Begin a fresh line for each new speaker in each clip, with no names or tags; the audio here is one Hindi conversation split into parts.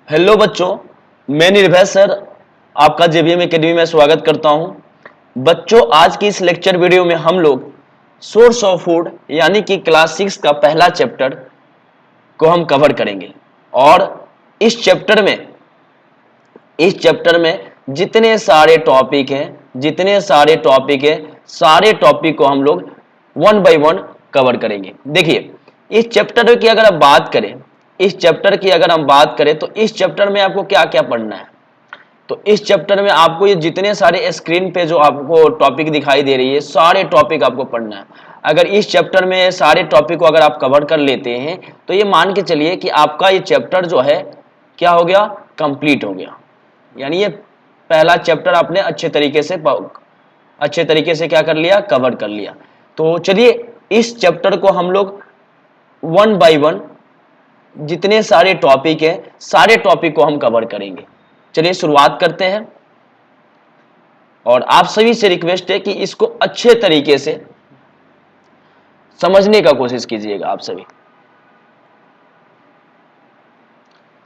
हेलो बच्चों, मैं निर्भय सर आपका जेबीएम एकेडमी में स्वागत करता हूं। बच्चों, आज की इस लेक्चर वीडियो में हम लोग सोर्स ऑफ फूड यानी कि क्लास 6 का पहला चैप्टर को हम कवर करेंगे। और इस चैप्टर में जितने सारे टॉपिक हैं सारे टॉपिक को हम लोग वन बाय वन कवर करेंगे। देखिए, इस चैप्टर की अगर हम बात करें तो इस चैप्टर में आपको क्या क्या पढ़ना है। तो इस चैप्टर में आपको ये जितने सारे स्क्रीन पे जो आपको टॉपिक दिखाई दे रही है सारे टॉपिक आपको पढ़ना है। अगर इस चैप्टर में सारे टॉपिक को अगर आप कवर कर लेते हैं तो ये मान के चलिए कि आपका ये चैप्टर जो है क्या हो गया, कंप्लीट हो गया। यानी ये पहला चैप्टर आपने अच्छे तरीके से क्या कर लिया, कवर कर लिया। तो चलिए इस चैप्टर को हम लोग वन बाय वन जितने सारे टॉपिक है सारे टॉपिक को हम कवर करेंगे। चलिए शुरुआत करते हैं। और आप सभी से रिक्वेस्ट है कि इसको अच्छे तरीके से समझने का कोशिश कीजिएगा आप सभी।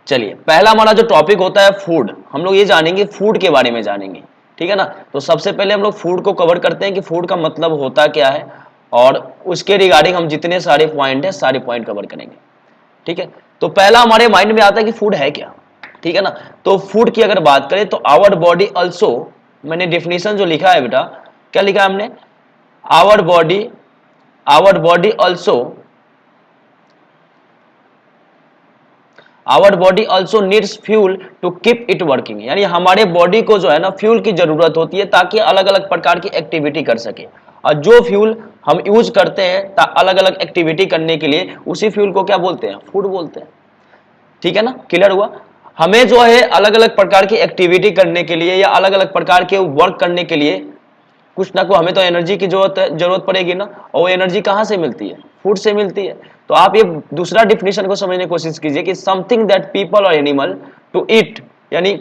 चलिए, पहला हमारा जो टॉपिक होता है फूड, हम लोग ये जानेंगे, फूड के बारे में जानेंगे, ठीक है ना। तो सबसे पहले हम लोग फूड को कवर करते हैं कि फूड का मतलब होता क्या है, और उसके रिगार्डिंग हम जितने सारे पॉइंट है सारे पॉइंट कवर करेंगे, ठीक है। तो पहला हमारे माइंड में आता है कि फूड है क्या, ठीक है ना। तो फूड की अगर बात करें तो आवर बॉडी ऑल्सो, मैंने डेफिनेशन जो लिखा है बेटा, क्या लिखा है हमने, our body also needs fuel to keep it working. यानी हमारे बॉडी को जो है ना फ्यूल की जरूरत होती है ताकि अलग अलग प्रकार की एक्टिविटी कर सके। और जो फ्यूल हम यूज करते हैं अलग अलग एक्टिविटी करने के लिए, उसी फ्यूल को क्या बोलते हैं, फूड बोलते हैं, ठीक है ना। क्लियर हुआ। हमें जो है अलग अलग प्रकार की एक्टिविटी करने के लिए या अलग अलग प्रकार के वर्क करने के लिए कुछ ना कुछ हमें तो एनर्जी की जरूरत पड़ेगी ना। और वो एनर्जी कहाँ से मिलती है, फूड से मिलती है। तो आप ये दूसरा डिफिनेशन को समझने की कोशिश कीजिए कि समथिंग दैट पीपल और एनिमल टू ईट, यानी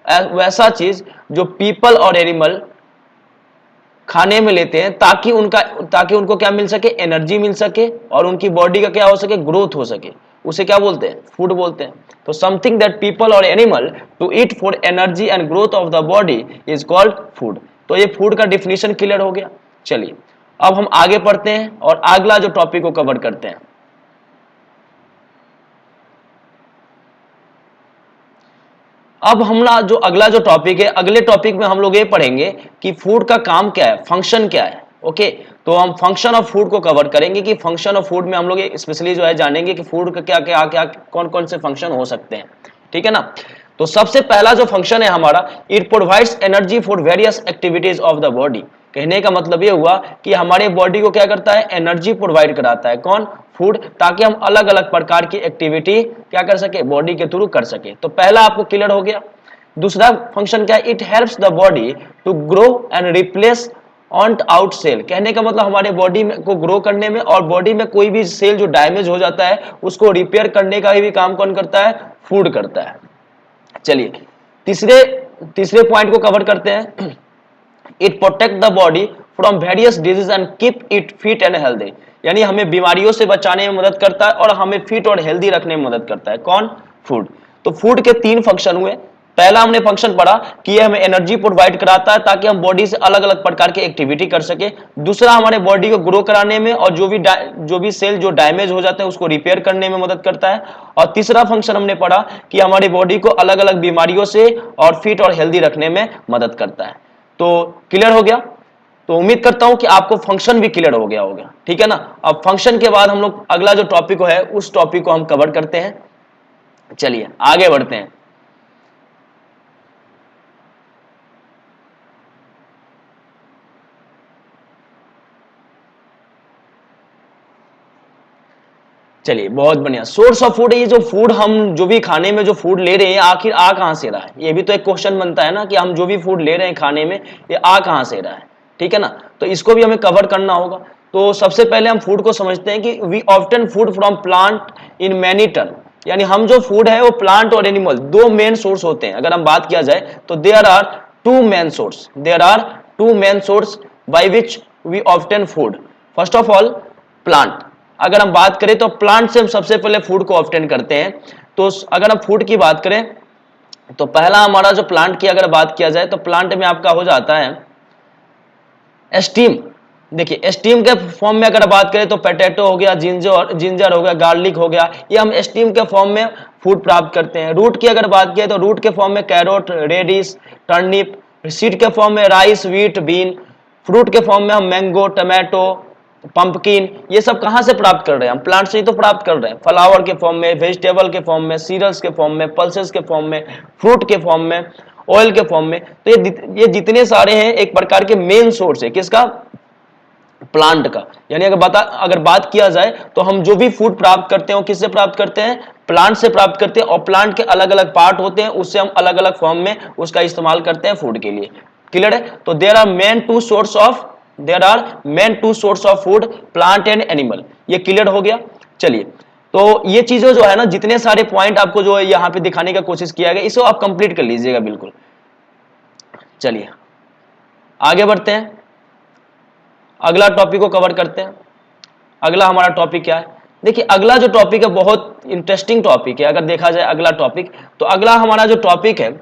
वैसा चीज जो पीपल और एनिमल खाने में लेते हैं ताकि उनको क्या मिल सके, एनर्जी मिल सके और उनकी बॉडी का क्या हो सके, ग्रोथ हो सके, उसे क्या बोलते हैं, फूड बोलते हैं। तो समथिंग दैट पीपल और animal to eat for energy and growth of the body is called food. तो ये फूड का डिफिनेशन क्लियर हो गया। चलिए अब हम आगे पढ़ते हैं और अगला जो टॉपिक को कवर करते हैं। अब हमारा जो अगला जो टॉपिक है, अगले टॉपिक में हम लोग ये पढ़ेंगे कि फूड का काम क्या है, फंक्शन क्या है। ओके, तो हम फंक्शन ऑफ फूड को कवर करेंगे कि फंक्शन ऑफ फूड में हम लोग स्पेशली जो है जानेंगे कि फूड का क्या क्या क्या कौन कौन से फंक्शन हो सकते हैं, ठीक है ना। तो सबसे पहला जो फंक्शन है हमारा, it provides energy for various activities of the body. कहने का मतलब ये हुआ कि हमारे बॉडी को क्या करता है, एनर्जी प्रोवाइड कराता है, कौन, फूड, ताकि हम अलग अलग प्रकार की एक्टिविटी क्या कर सके, बॉडी के थ्रू कर सके। तो पहला आपको क्लियर हो गया। दूसरा फंक्शन क्या है, it helps the body to grow and replace worn out cell. कहने का मतलब हमारे बॉडी में को ग्रो करने में और बॉडी में कोई भी सेल जो डैमेज हो जाता है उसको रिपेयर करने का भी काम कौन करता है, फूड करता है। चलिए तीसरे पॉइंट को कवर करते हैं। It protect the body from various disease and keep it fit and healthy. यानी हमें बीमारियों से बचाने में मदद करता है और हमें फिट और हेल्दी रखने में मदद करता है, कौन, फूड। तो फूड के 3 फंक्शन हुए। पहला हमने फंक्शन पढ़ा कि ये हमें एनर्जी प्रोवाइड कराता है ताकि हम बॉडी से अलग अलग प्रकार की एक्टिविटी कर सके। दूसरा, हमारे बॉडी को ग्रो कराने में और जो भी सेल जो डैमेज हो जाते हैं उसको रिपेयर करने में मदद करता है। और तीसरा फंक्शन हमने पढ़ा कि हमारी बॉडी को अलग अलग बीमारियों से और फिट और हेल्दी रखने में मदद करता है। तो क्लियर हो गया। तो उम्मीद करता हूं कि आपको फंक्शन भी क्लियर हो गया होगा, ठीक है ना। अब फंक्शन के बाद हम लोग अगला जो टॉपिक है उस टॉपिक को हम कवर करते हैं। चलिए आगे बढ़ते हैं। चलिए बहुत बढ़िया। सोर्स ऑफ फूड है, ये जो फूड हम जो भी खाने में जो फूड ले रहे हैं आखिर आ कहां से रहा है, ये भी तो एक क्वेश्चन बनता है ना कि हम जो भी फूड ले रहे हैं खाने में ये आ कहां से रहा है, ठीक है ना। तो इसको भी हमें कवर करना होगा। तो सबसे पहले हम फूड को समझते हैं कि we obtain food from plant in many term. यानी हम जो फूड है वो प्लांट और एनिमल 2 मेन सोर्स होते हैं। अगर हम बात किया जाए तो there are 2 main source by which we obtain food. First of all plant, अगर हम बात करें तो प्लांट से हम सबसे पहले फूड को ऑब्टेन करते हैं। तो अगर हम फूड की बात करें तो पहला हमारा जो प्लांट की अगर बात किया जाए तो प्लांट में आपका हो जाता है स्टीम। देखिए स्टीम के फॉर्म में अगर बात करें तो पोटैटो हो गया, जिंजर हो गया, गार्लिक हो गया, ये हम स्टीम के फॉर्म में फूड प्राप्त करते हैं। रूट की अगर बात किया तो रूट के फॉर्म में कैरोट, रेडिश, टर्निप, सीड के फॉर्म में राइस, व्हीट, बीन, फ्रूट के फॉर्म में हम मैंगो, टमाटो, पंपकिन, ये सब कहां से प्राप्त कर रहे हैं? हम प्लांट से ही तो प्राप्त कर रहे हैं। फ्लावर के फॉर्म में, वेजिटेबल के फॉर्म में, सीरियल्स के फॉर्म में, पल्सेस के फॉर्म में, फ्रूट के फॉर्म में, ऑयल के फॉर्म में। तो ये जितने सारे हैं एक प्रकार के मेन सोर्स है किसका? प्लांट का। यानी अगर बात किया जाए तो हम जो भी फूड प्राप्त करते हैं वो किससे प्राप्त करते हैं? प्लांट से प्राप्त करते हैं। और प्लांट के अलग अलग पार्ट होते हैं, उससे हम अलग अलग फॉर्म में उसका इस्तेमाल करते हैं फूड के लिए। क्लियर है? तो there are main two source of food, plant and animal. ये क्लियर हो गया। चलिए, तो ये चीजें जो है ना, जितने सारे पॉइंट आपको जो है यहाँ पे दिखाने का कोशिश किया गया, इसको आप कंप्लीट कर लीजिएगा बिल्कुल। चलिए आगे बढ़ते हैं, अगला टॉपिक को कवर करते हैं। अगला हमारा टॉपिक क्या है? देखिए अगला जो टॉपिक है बहुत इंटरेस्टिंग टॉपिक है। अगर देखा जाए अगला टॉपिक, तो अगला हमारा जो टॉपिक है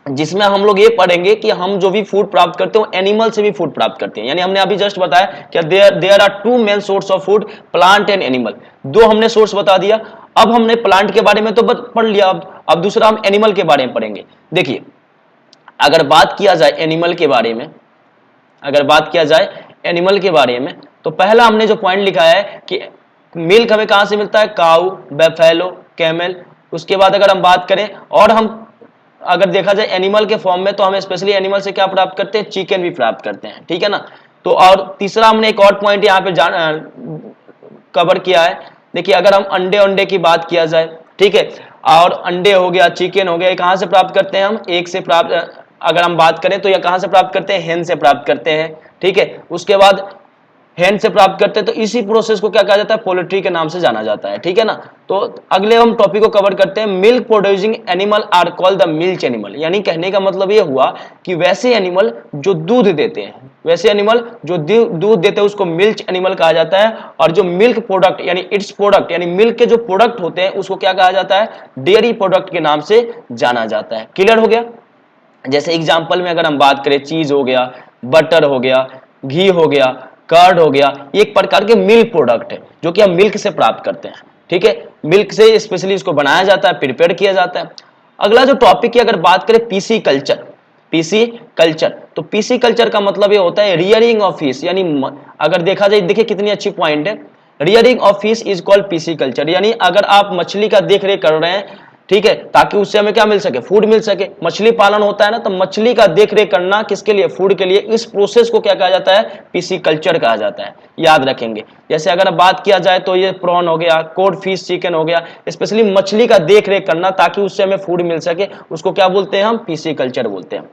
जिसमें हम लोग ये पढ़ेंगे कि हम जो भी फूड प्राप्त करते हैं एनिमल से भी फूड प्राप्त करते हैं। यानी हमने अभी जस्ट बताया कि there are two main source of food, plant and animal. दो हमने सोर्स बता दिया। अब हमने प्लांट के बारे में तो पढ़ लिया, अब दूसरा हम एनिमल के बारे में पढ़ेंगे। देखिए अगर बात किया जाए एनिमल के बारे में, तो पहला हमने जो पॉइंट लिखा है कि मिल्क हमें कहां से मिलता है? काऊ, बैफेलो, कैमल। उसके बाद अगर हम बात करें और हम अगर देखा जाए एनिमल के फॉर्म में, तो हम स्पेशली एनिमल से क्या प्राप्त करते हैं? चिकन भी प्राप्त करते हैं। ठीक है ना? तो और तीसरा हमने एक और पॉइंट यहाँ पे कवर किया है। देखिए अगर हम अंडे की बात किया जाए, ठीक है, और अंडे हो गया, चिकन हो गया, ये कहां से प्राप्त करते हैं? हम एक से प्राप्त, अगर हम बात करें तो ये कहां से प्राप्त करते हैं? हेन से प्राप्त करते हैं। ठीक है, उसके बाद हैंड से प्राप्त करते हैं। तो इसी प्रोसेस को क्या कहा जाता है? पोल्ट्री के नाम से जाना जाता है। ठीक है ना? तो अगले हम टॉपिक को कवर करते हैं, milk producing animal are called the milk animal. यानी कहने का मतलब ये हुआ कि वैसे एनिमल जो दूध देते हैं, दूध देते हैं उसको मिल्क एनिमल कहा जाता है। और जो मिल्क प्रोडक्ट यानी इट्स प्रोडक्ट यानी मिल्क के जो प्रोडक्ट होते हैं उसको क्या कहा जाता है? डेयरी प्रोडक्ट के नाम से जाना जाता है। क्लियर हो गया? जैसे एग्जांपल में अगर हम बात करें, चीज हो गया, बटर हो गया, घी हो गया, कर्ड हो गया, ये एक प्रकार के मिल्क प्रोडक्ट है जो कि हम मिल्क से प्राप्त करते हैं। ठीक है, मिल्क से स्पेशली इसको बनाया जाता है, प्रिपेयर किया जाता है। अगला जो टॉपिक की अगर बात करें पीसी कल्चर, तो पीसी कल्चर का मतलब ये होता है रियरिंग ऑफ फिश। यानी अगर देखा जाए, देखिए कितनी अच्छी पॉइंट है, rearing of fish is called PC culture. यानी अगर आप मछली का देख रेख कर रहे हैं, ठीक है, ताकि उससे हमें क्या मिल सके? फूड मिल सके। मछली पालन होता है ना, तो मछली का देख रेख करना किसके लिए? फूड के लिए। इस प्रोसेस को क्या कहा जाता है? पीसी कल्चर कहा जाता है। याद रखेंगे। जैसे अगर बात किया जाए तो ये प्रॉन हो गया, कोड फिश, चिकन हो गया, स्पेशली मछली का देख रेख करना ताकि उससे हमें फूड मिल सके, उसको क्या बोलते हैं? हम पीसी कल्चर बोलते हैं।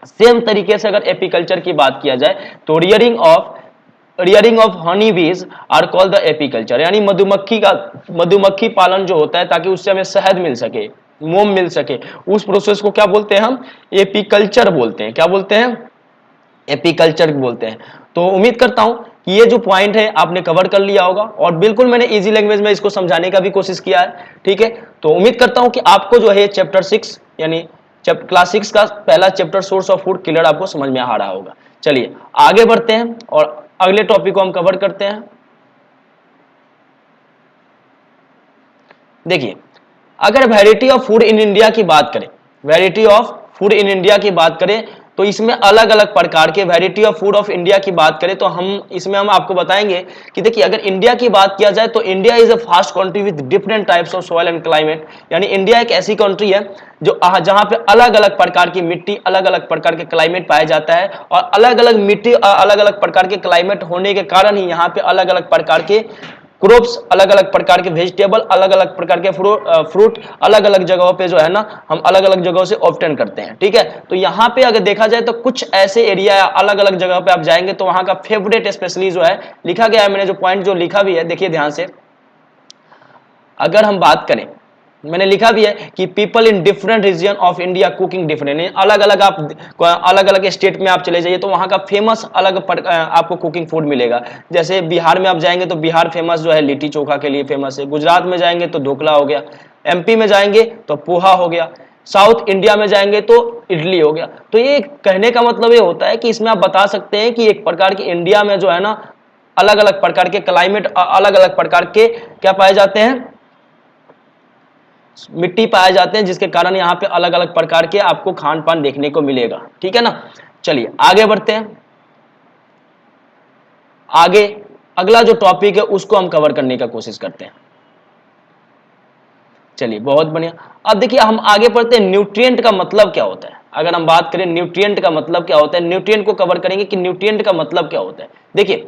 सेम तरीके से अगर एपीकल्चर की बात किया जाए तो rearing of honey bees are called the apiculture. यानी मधुमक्खी पालन जो होता है ताकि उससे हमें शहद मिल सके, मोम मिल सके, उस प्रोसेस को क्या बोलते हैं? हम एपीकल्चर बोलते हैं। क्या बोलते हैं? एपीकल्चर बोलते हैं। तो उम्मीद करता हूं कि ये जो पॉइंट है आपने कवर कर लिया होगा, और बिल्कुल मैंने इजी लैंग्वेज में इसको समझाने का भी कोशिश किया है। ठीक है, तो उम्मीद करता हूं कि आपको जो है चैप्टर 6 यानी क्लास 6 का पहला chapter source of food clear आपको समझ में आ रहा होगा। चलिए आगे बढ़ते हैं और अगले टॉपिक को हम कवर करते हैं। देखिए अगर variety of food in India की बात करें, तो इसमें अलग अलग प्रकार के variety of food of India की बात करें, तो हम आपको बताएंगे कि देखिए अगर इंडिया की बात किया जाए तो India is a fast country with different types of soil and climate. यानी इंडिया एक ऐसी कंट्री है जो जहां पे अलग अलग प्रकार की मिट्टी, अलग अलग प्रकार के क्लाइमेट पाया जाता है, और अलग अलग मिट्टी, अलग अलग प्रकार के क्लाइमेट होने के कारण ही यहाँ पे अलग अलग प्रकार के क्रॉप्स, अलग अलग प्रकार के वेजिटेबल, अलग अलग प्रकार के फ्रूट अलग अलग जगहों पे जो है ना हम अलग अलग जगहों से ऑब्टेन करते हैं। ठीक है, तो यहाँ पे अगर देखा जाए तो कुछ ऐसे एरिया अलग अलग जगह पे आप जाएंगे तो वहां का फेवरेट स्पेशली जो है लिखा गया है, मैंने जो पॉइंट जो लिखा भी है देखिए ध्यान से, अगर हम बात करें, मैंने लिखा भी है कि people in different region of India cooking different. अलग अलग स्टेट में आप चले जाइए तो वहां का फेमस आपको कुकिंग फूड मिलेगा। जैसे बिहार में आप जाएंगे तो बिहार फेमस जो है लिट्टी चोखा के लिए फेमस है, गुजरात में जाएंगे तो ढोकला हो गया, एमपी में जाएंगे तो पोहा हो गया, साउथ इंडिया में जाएंगे तो इडली हो गया। तो ये कहने का मतलब ये होता है कि इसमें आप बता सकते हैं कि एक प्रकार की इंडिया में जो है ना अलग अलग प्रकार के क्लाइमेट, अलग अलग प्रकार के क्या पाए जाते हैं, मिट्टी पाए जाते हैं, जिसके कारण यहाँ पे अलग अलग प्रकार के आपको खान पान देखने को मिलेगा। ठीक है ना, चलिए आगे बढ़ते हैं। आगे अगला जो टॉपिक है उसको हम कवर करने का कोशिश करते हैं। चलिए बहुत बढ़िया। अब देखिए हम आगे बढ़ते हैं, न्यूट्रिएंट का मतलब क्या होता है। अगर हम बात करें न्यूट्रिएंट का मतलब क्या होता है, न्यूट्रिएंट को कवर करेंगे कि न्यूट्रिएंट का मतलब क्या होता है। देखिए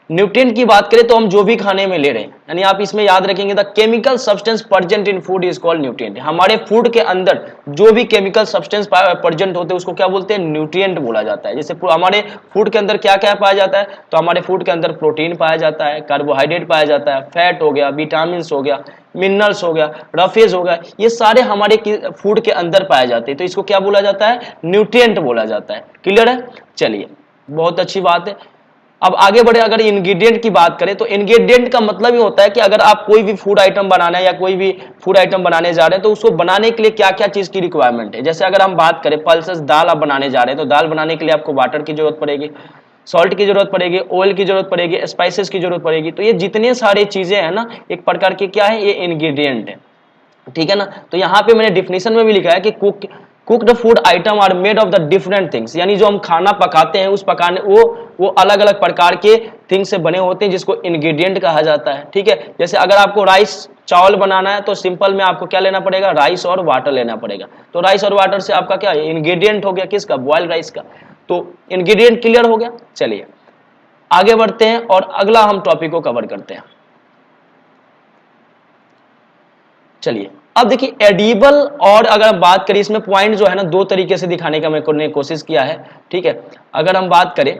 न्यूट्रिएंट की बात करें तो हम जो भी खाने में ले रहे हैं, यानी आप इसमें याद रखेंगे the chemical substance present in food is called nutrient. हमारे फूड के अंदर जो भी केमिकल सब्सटेंस प्रेजेंट होते हैं उसको क्या बोलते हैं, न्यूट्रिएंट बोला जाता है। जैसे हमारे फूड के अंदर क्या क्या पाया जाता है, तो हमारे फूड के अंदर प्रोटीन पाया जाता है, कार्बोहाइड्रेट पाया जाता है, फैट हो गया, विटामिन हो गया, मिनरल्स हो गया, रफेज हो गया, ये सारे हमारे फूड के अंदर पाए जाते हैं। तो इसको क्या बोला जाता है, न्यूट्रिएंट बोला जाता है। क्लियर है, चलिए बहुत अच्छी बात है। अब आगे बढ़े, अगर इंग्रेडिएंट की बात करें तो इंग्रेडिएंट का मतलब ये होता है कि अगर आप कोई भी फूड आइटम बनाना है या कोई भी फूड आइटम बनाने जा रहे हैं तो उसको बनाने के लिए क्या क्या चीज की रिक्वायरमेंट है। जैसे अगर हम बात करें पल्सेस, दाल आप बनाने जा रहे हैं तो दाल बनाने के लिए आपको वाटर की जरूरत पड़ेगी, सॉल्ट की जरूरत पड़ेगी, ऑयल की जरूरत पड़ेगी, स्पाइसेस की जरूरत पड़ेगी। तो ये जितने सारे चीजें हैं ना एक प्रकार के क्या है, ये इंग्रेडिएंट है। ठीक है ना, तो यहाँ पे मैंने डिफिनेशन में भी लिखा है कि cooked food item are made of the different things, यानी जो हम खाना पकाते हैं उस पकाने वो अलग अलग प्रकार के थिंग्स से बने होते हैं जिसको इंग्रेडिएंट कहा जाता है। ठीक है, जैसे अगर आपको राइस चावल बनाना है तो सिंपल में आपको क्या लेना पड़ेगा, राइस और वाटर लेना पड़ेगा। तो राइस और वाटर से आपका क्या इंग्रेडिएंट हो गया, किसका, बॉयल राइस का। तो इंग्रेडिएंट क्लियर हो गया। चलिए आगे बढ़ते हैं और अगला हम टॉपिक को कवर करते हैं। चलिए अब देखिए एडिबल, और अगर हम बात करें इसमें पॉइंट जो है ना दो तरीके से दिखाने का मैंने कोशिश किया है। ठीक है, अगर हम बात करें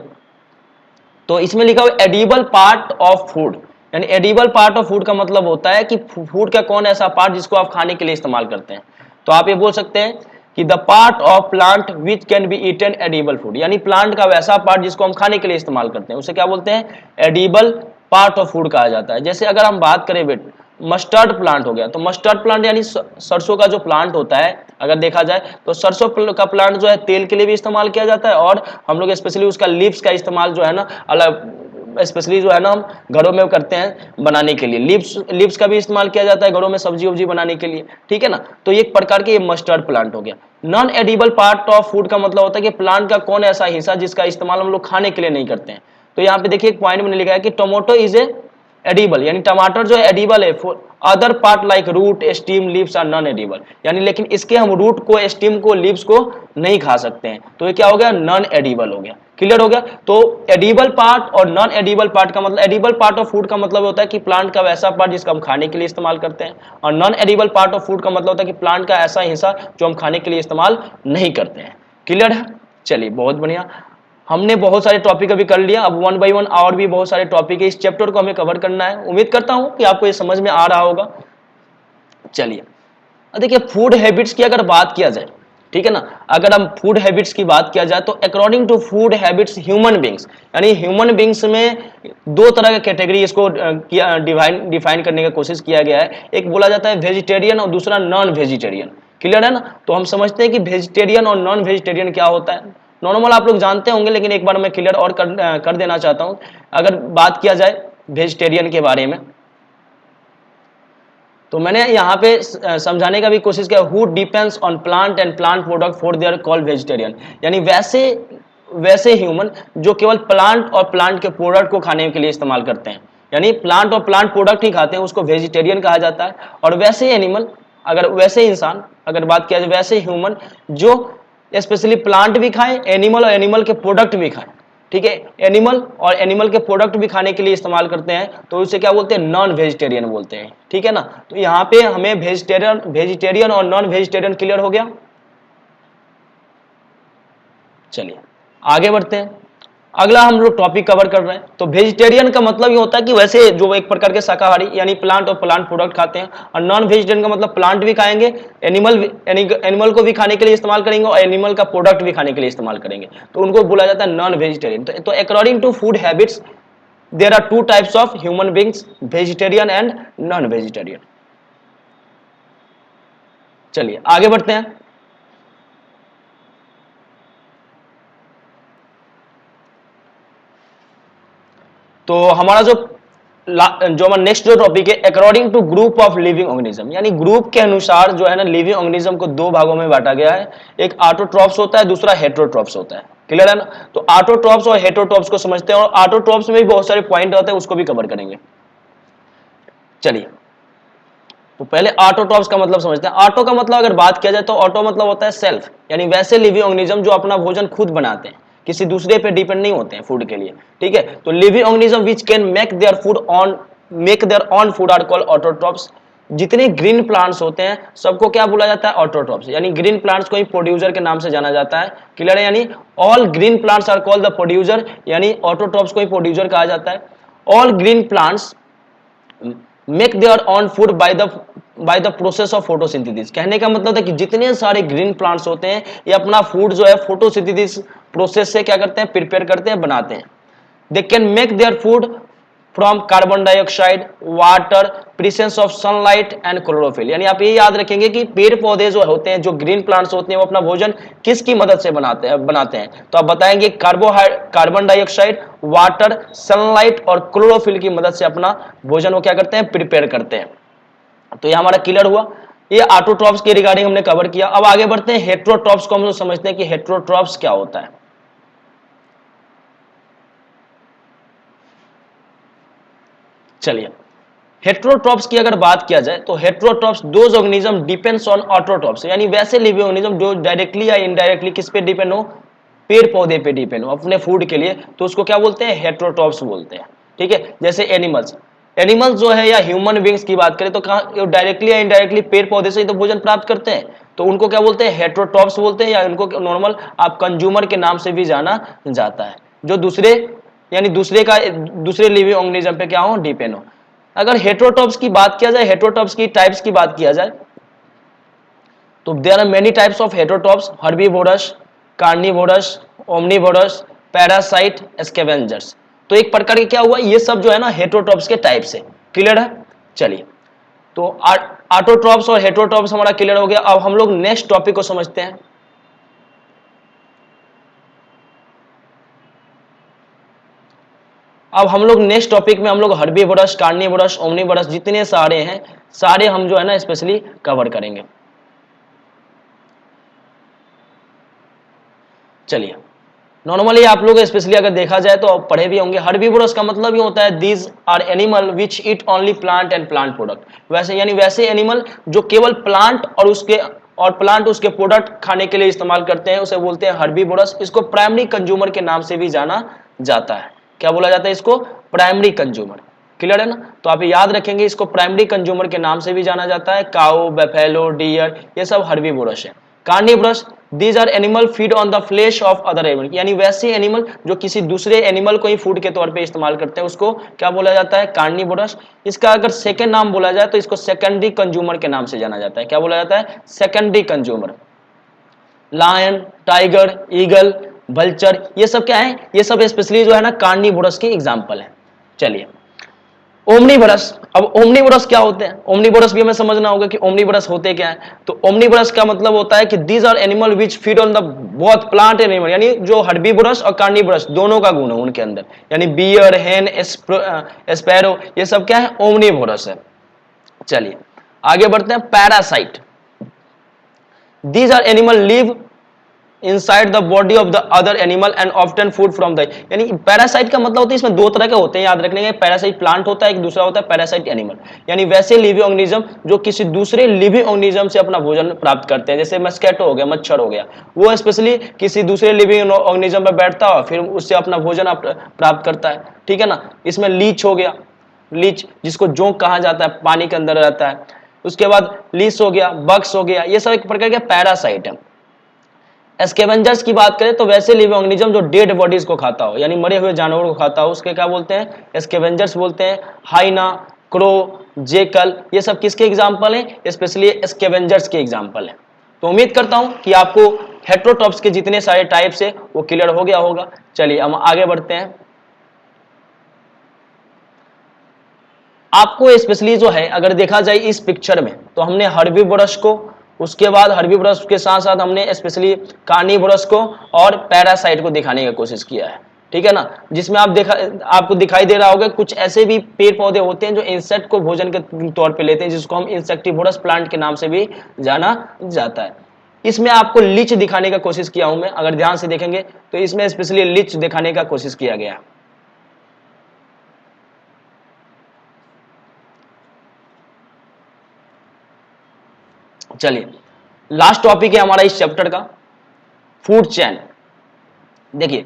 तो इसमें लिखा हुआ एडिबल पार्ट ऑफ फूड, यानी एडिबल पार्ट ऑफ फूड का मतलब होता है कि फूड का कौन ऐसा पार्ट जिसको आप खाने के लिए इस्तेमाल करते हैं। तो आप ये बोल सकते हैं कि the part of plant which can be eaten edible food, यानी प्लांट का वैसा पार्ट जिसको हम खाने के लिए इस्तेमाल करते हैं उसे क्या बोलते हैं, एडिबल पार्ट ऑफ फूड कहा जाता है। जैसे अगर हम बात करें बेट मस्टर्ड प्लांट हो गया, तो मस्टर्ड प्लांट यानी सरसों का जो प्लांट होता है, अगर देखा जाए तो सरसों का प्लांट जो है तेल के लिए भी इस्तेमाल किया जाता है, और हम लोग स्पेशली उसका लीव्स का इस्तेमाल जो है ना अलग स्पेशली जो है ना हम घरों में करते हैं बनाने के लिए। लीव्स का भी इस्तेमाल किया जाता है घरों में सब्जी उब्जी बनाने के लिए। ठीक है ना, तो एक प्रकार के ये मस्टर्ड प्लांट हो गया। Non edible part of food का मतलब होता है कि प्लांट का कौन ऐसा हिस्सा जिसका इस्तेमाल हम लोग खाने के लिए नहीं करते हैं। तो यहाँ पे देखिए एक पॉइंट मैंने लिखा है कि टोमेटो इज ए एडिबल, यानी टमाटर जो है एडिबल है। Other part like root, stem, leaves are non edible, यानी लेकिन इसके हम रूट को, स्टीम को, लीव्स को नहीं खा सकते हैं। तो ये क्या हो गया, नॉन एडिबल हो गया। क्लियर हो गया। तो एडिबल पार्ट और नॉन एडिबल पार्ट का मतलब, एडिबल पार्ट ऑफ फूड का मतलब होता है कि प्लांट का वैसा पार्ट जिसका हम खाने के लिए इस्तेमाल करते हैं, और non edible part of food का मतलब होता है कि प्लांट का ऐसा हिस्सा जो हम खाने के लिए इस्तेमाल नहीं करते हैं। क्लियर है, चलिए बहुत बढ़िया। हमने बहुत सारे टॉपिक अभी कर लिया, अब वन बाय वन और भी बहुत सारे टॉपिक है, इस चैप्टर को हमें कवर करना है। उम्मीद करता हूं कि आपको ये समझ में आ रहा होगा। चलिए देखिए फूड हैबिट्स की अगर बात किया जाए, ठीक है ना, अगर हम फूड हैबिट्स की बात किया जाए तो according to food habits human beings, यानी ह्यूमन बींग्स में दो तरह का कैटेगरी इसको डिफाइन करने की कोशिश किया गया है। एक बोला जाता है वेजिटेरियन और दूसरा नॉन वेजिटेरियन। क्लियर है ना, तो हम समझते हैं कि वेजिटेरियन और नॉन वेजिटेरियन क्या होता है। नॉर्मल आप लोग जानते होंगे, लेकिन एक बार मैं क्लियर और कर देना चाहता हूं। अगर बात किया जाए वेजिटेरियन के बारे में तो मैंने यहाँ पे समझाने का भी कोशिश किया, who depends on plant and plant product for their called vegetarian, यानी वैसे ह्यूमन जो केवल प्लांट और प्लांट के प्रोडक्ट को खाने के लिए इस्तेमाल करते हैं, यानी प्लांट और प्लांट प्रोडक्ट ही खाते हैं, उसको वेजिटेरियन कहा जाता है। और वैसे एनिमल, अगर वैसे इंसान अगर बात किया जाए, वैसे ह्यूमन जो स्पेशली प्लांट भी खाएं, एनिमल और एनिमल के प्रोडक्ट भी खाएं, ठीक है, एनिमल और एनिमल के प्रोडक्ट भी खाने के लिए इस्तेमाल करते हैं, तो उसे क्या बोलते हैं, नॉन वेजिटेरियन बोलते हैं। ठीक है ना, तो यहाँ पे हमें वेजिटेरियन और नॉन वेजिटेरियन क्लियर हो गया। चलिए आगे बढ़ते हैं, अगला हम लोग टॉपिक कवर कर रहे हैं। तो वेजिटेरियन का मतलब ये होता है कि वैसे जो एक प्रकार के शाकाहारी, यानी प्लांट और प्लांट प्रोडक्ट खाते हैं, और नॉन वेजिटेरियन का मतलब प्लांट भी खाएंगे, एनिमल को भी खाने के लिए इस्तेमाल करेंगे, और एनिमल का प्रोडक्ट भी खाने के लिए इस्तेमाल करेंगे, तो उनको बोला जाता है नॉन वेजिटेरियन। तो according to food habits there are two types of human beings, vegetarian and non vegetarian. चलिए आगे बढ़ते हैं। तो हमारा जो हमारा नेक्स्ट जो टॉपिक है, according to group of living organism, यानी ग्रुप के अनुसार जो है ना लिविंग ऑर्गेनिज्म को दो भागों में बांटा गया है। एक ऑटोट्रॉप्स होता है, दूसरा हेटेरोट्रॉप्स होता है। क्लियर है ना? तो ऑटोट्रॉप्स और हेटेरोट्रॉप्स को समझते हैं, और ऑटोट्रॉप्स में भी बहुत सारे पॉइंट होते हैं, उसको भी कवर करेंगे। चलिए, तो पहले ऑटोट्रॉप्स का मतलब समझते हैं। ऑटो का मतलब अगर बात किया जाए तो ऑटो मतलब होता है सेल्फ, यानी वैसे लिविंग ऑर्गेनिज्म जो अपना भोजन खुद बनाते हैं, किसी दूसरे पे डिपेंड नहीं होते हैं फूड के लिए। ठीक है, तो living organism which can make their own food are called autotrophs. जितने ग्रीन प्लांट्स होते हैं सबको क्या बोला जाता है? ऑटोट्रॉप्स, यानी ग्रीन प्लांट्स को ही प्रोड्यूसर के नाम से जाना जाता है। क्लियर है? यानी all green plants are called the producer, यानी ऑटोट्रॉप्स को ही प्रोड्यूसर कहा जाता है। All green plants make their own food by the process of photosynthesis. कहने का मतलब है कि जितने सारे ग्रीन प्लांट्स होते हैं ये अपना फूड जो है फोटोसिंथेसिस प्रोसेस से क्या करते हैं? प्रिपेयर करते हैं, बनाते हैं। They can make their food from carbon dioxide, water, presence of sunlight and chlorophyll. यानी आप ये याद रखेंगे कि पेड़ पौधे जो होते हैं, जो ग्रीन प्लांट्स होते हैं, वो अपना भोजन किसकी मदद से बनाते हैं? तो आप बताएंगे कार्बन डाइऑक्साइड, वाटर, सनलाइट और क्लोरोफिल की मदद से अपना भोजन वो क्या करते हैं? प्रिपेयर करते हैं। तो ये हमारा क्लियर हुआ। ये ऑटोट्रॉप्स के रिगार्डिंग हमने कवर किया। अब आगे बढ़ते हैं, हेटेरोट्रॉप्स को हम लोग समझते हैं कि हेटेरोट्रॉप्स क्या होता है। चलिए, हेटेरोट्रॉप्स की अगर बात किया जाए तो heterotrophs those organism depends on autotrophs, यानी वैसे लिविंग ऑर्गेनिज्म जो डायरेक्टली या इनडायरेक्टली किस पे डिपेंड हो? पेड़ पौधे पे डिपेंड हो अपने फूड के लिए, तो उसको क्या बोलते हैं? हेटेरोट्रॉप्स बोलते हैं। ठीक है, जैसे एनिमल्स जो है या ह्यूमन बींग्स की बात करें तो कहां डायरेक्टली या इनडायरेक्टली पेड़ पौधे से ही तो भोजन प्राप्त करते हैं, तो उनको क्या बोलते हैं? हेटेरोट्रॉप्स बोलते हैं, या उनको नॉर्मल आप कंज्यूमर के नाम से भी जाना जाता है, जो दूसरे यानी दूसरे लिविंग ऑर्गेनिज्म पे क्या हो? डिपेंड हो। अगर हेटेरोट्रॉप्स की बात किया जाए, हेटेरोट्रॉप्स की टाइप्स की बात किया जाए तो there are many types of heterotrophs: herbivorous, carnivorous, omnivorous, parasite, scavengers. तो एक प्रकार के क्या हुआ, ये सब जो है ना हेटेरोट्रॉप्स के टाइप्स है। क्लियर है? चलिए, तो ऑटोट्रॉप्स और हेटेरोट्रॉप्स हमारा क्लियर हो गया। अब हम लोग नेक्स्ट टॉपिक को समझते हैं। अब हम लोग नेक्स्ट टॉपिक में हम लोग हर्बीवोरस, कार्निवोरस, ओमनीवोरस जितने सारे हैं, सारे हम जो है ना स्पेशली कवर करेंगे। चलिए, नॉर्मली आप लोग स्पेशली अगर देखा जाए तो आप पढ़े भी होंगे, हर्बीवोरस का मतलब ही होता है these are animal which eat only plant and plant product. वैसे यानी वैसे एनिमल जो केवल प्लांट उसके प्रोडक्ट खाने के लिए इस्तेमाल करते हैं, उसे बोलते हैं हर्बीवोरस। इसको प्राइमरी कंज्यूमर के नाम से भी जाना जाता है। क्या बोला जाता है इसको? Primary consumer. क्लियर है ना? तो आप याद रखेंगे, इसको प्राइमरी कंज्यूमर के नाम से भी जाना जाता है। काऊ, बेफेलो, डियर, ये सब हर्बीवोरस है। Carnivorous, these are animal feed on the flesh of other animal, यानी वैसे एनिमल जो किसी दूसरे एनिमल को ही फूड के तौर पे इस्तेमाल करते हैं, उसको क्या बोला जाता है? कार्निवोरस। इसका अगर सेकंड नाम बोला जाए तो इसको सेकेंडरी कंज्यूमर के नाम से जाना जाता है। क्या बोला जाता है? Secondary consumer. Lion, tiger, eagle, vulture, ये सब क्या है? ये सब स्पेशली जो है ना कार्निवोरस के एग्जाम्पल है। चलिए, ओमनीवोरस। अब ओमनीवोरस क्या होते हैं? ओमनीवोरस भी हमें समझना होगा कि ओमनीवोरस होते क्या है। तो ओमनीवोरस का मतलब होता है कि these are animal which feed on the both plant and animal, यानी जो हर्बीवोरस और कार्निवोरस दोनों का गुण है उनके अंदर, यानी बियर, हेन, स्पैरो, ये सब क्या है? ओमनीवोरस है। चलिए आगे बढ़ते हैं। Parasite, these are animal live inside the body of the other animal and obtain food from the, यानी पैरासाइट का मतलब होता है, इसमें दो तरह के होते हैं, याद रख लेंगे। पैरासाइट प्लांट होता है, एक दूसरा होता है पैरासाइट एनिमल, यानी वैसे लिविंग ऑर्गेनिज्म जो किसी दूसरे लिविंग ऑर्गेनिज्म से अपना भोजन प्राप्त करते हैं। जैसे मस्किटो हो गया, मच्छर हो गया, वो स्पेशली किसी दूसरे लिविंग ऑर्गेनिज्म पर बैठता है फिर उससे अपना भोजन प्राप्त करता है। ठीक है ना? इसमें लीच हो गया, लीच जिसको जोंक कहा जाता है, पानी के अंदर रहता है। उसके बाद लीस हो गया, बग्स हो गया, ये सब एक प्रकार के पैरासाइट है। स्कैवेंजर्स की बात करें तो वैसे लिविंग ऑर्गेनिज्म जो डेड बॉडीज को खाता हो, यानी मरे हुए जानवरों को खाता हो, उसके क्या बोलते हैं? स्कैवेंजर्स बोलते हैं। हाइना, क्रो, जेकल, ये सब किसके एग्जांपल हैं? स्पेशली स्कैवेंजर्स के एग्जांपल हैं। तो उम्मीद करता हूं कि आपको हेटेरोट्रॉप्स के जितने सारे टाइप्स है वो क्लियर हो गया होगा। चलिए हम आगे बढ़ते हैं। आपको स्पेशली जो है अगर देखा जाए इस पिक्चर में, तो हमने हर्बीवोरस को उसके बाद हर्बीवोरस के साथ साथ हमने स्पेशली कार्निवोरस को और पैरासाइट को दिखाने की कोशिश किया है, ठीक है ना, जिसमें आपको दिखाई दे रहा होगा कुछ ऐसे भी पेड़ पौधे होते हैं जो इंसेक्ट को भोजन के तौर पे लेते हैं, जिसको हम इंसेक्टिवोरस प्लांट के नाम से भी जाना जाता है। इसमें आपको लीच दिखाने का कोशिश किया हूं मैं, अगर ध्यान से देखेंगे तो इसमें स्पेशली लीच दिखाने का कोशिश किया गया। चलिए लास्ट टॉपिक है हमारा इस चैप्टर का, फूड चेन। देखिए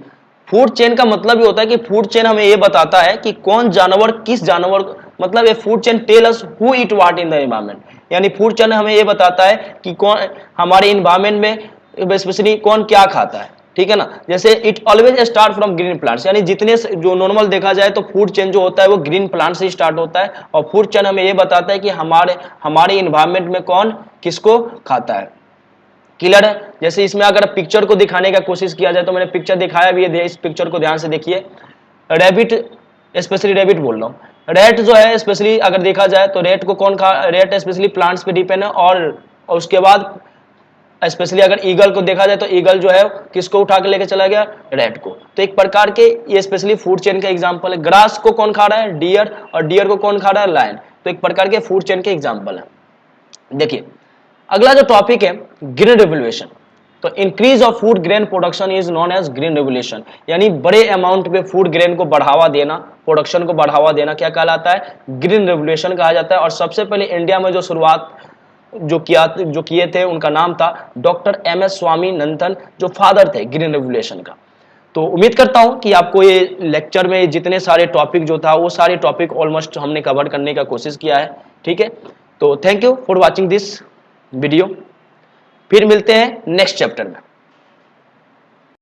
फूड चेन का मतलब ये होता है कि फूड चेन हमें ये बताता है कि कौन जानवर किस जानवर, मतलब ये food chain tell us who eat what in the environment, यानी फूड चेन हमें ये बताता है कि कौन हमारे एनवायरमेंट में स्पेशली कौन क्या खाता है, ठीक है ना। जैसे it always start from green plants, यानी जितने जो नॉर्मल देखा जाए तो फूड चेन जो होता है वो ग्रीन प्लांट से स्टार्ट होता है, और फूड चेन हमें ये बताता है कि हमारे एनवायरमेंट में कौन किसको खाता है। क्लियर है। जैसे इसमें अगर पिक्चर को दिखाने का कोशिश किया जाए तो मैंने पिक्चर दिखाया भी है, इस पिक्चर को ध्यान से देखिए। रैबिट, स्पेशली रैबिट बोल रहा हूँ, रेट जो है स्पेशली अगर देखा जाए तो रेट को कौन खा, रेट स्पेशली प्लांट्स पे डिपेंड है, और उसके बाद स्पेशली अगर ईगल को देखा जाए तो ईगल जो है किसको उठा के लेके चला गया, रेट को। तो एक प्रकार के ये स्पेशली फूड चेन का एग्जांपल है। ग्रास को कौन खा रहा है, डियर, और डियर को कौन खा रहा है, लायन। तो एक प्रकार के फूड चेन के एग्जांपल है। देखिए अगला जो टॉपिक है ग्रीन रेवोल्यूशन। तो increase of food grain production is known as green revolution, यानी बड़े अमाउंट में फूड ग्रेन को बढ़ावा देना, प्रोडक्शन को बढ़ावा देना क्या कहलाता है, ग्रीन रेवोल्यूशन कहा जाता है। और सबसे पहले इंडिया में जो शुरुआत जो किए थे उनका नाम था डॉक्टर MS स्वामीनाथन, जो फादर थे ग्रीन रेवोल्यूशन का। तो उम्मीद करता हूं कि आपको ये लेक्चर में जितने सारे टॉपिक जो था वो सारे टॉपिक ऑलमोस्ट हमने कवर करने का कोशिश किया है, ठीक है। तो thank you for watching this video, फिर मिलते हैं नेक्स्ट चैप्टर में।